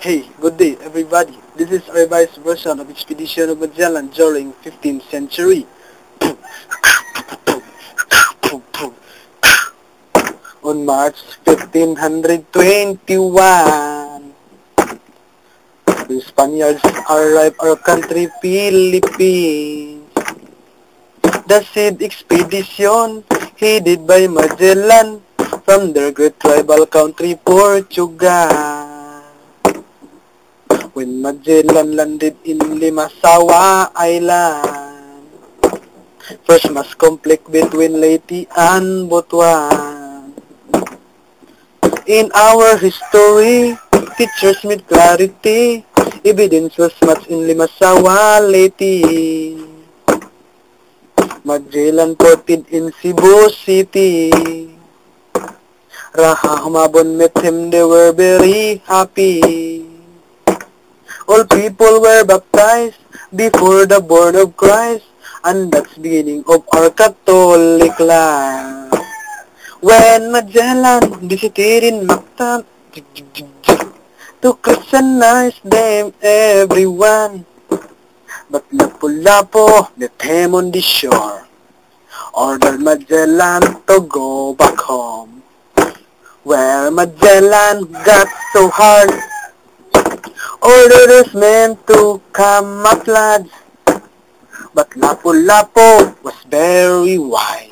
Hey, good day everybody. This is a revised version of Expedition of Magellan during 15th century. On March 1521, the Spaniards arrived our country, Philippines. The said expedition, headed by Magellan, from their great tribal country, Portugal. When Magellan landed in Limasawa Island, first mass conflict between Leyte and Butuan. In our history, teachers made clarity, evidence was much in Limasawa, Leyte. Magellan ported in Cebu City. Raha Humabon met him, they were very happy. All people were baptized before the birth of Christ, and that's beginning of our Catholic life. When Magellan visited in Mactan to Christianize them everyone, but Lapu-Lapu met him on the shore, ordered Magellan to go back home. Where Magellan got so hard, ordered his men to camouflage, but Lapu-Lapu was very wise.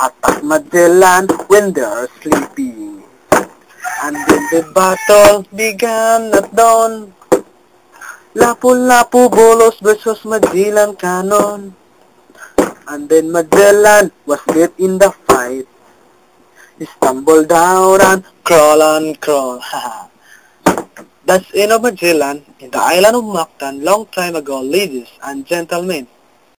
Attack Magellan when they are sleeping, and then the battle began at dawn. Lapu-Lapu Bolos versus Magellan cannon, and then Magellan was dead in the fight. He stumbled down and crawl. That's end of Magellan in the island of Mactan long time ago, ladies and gentlemen.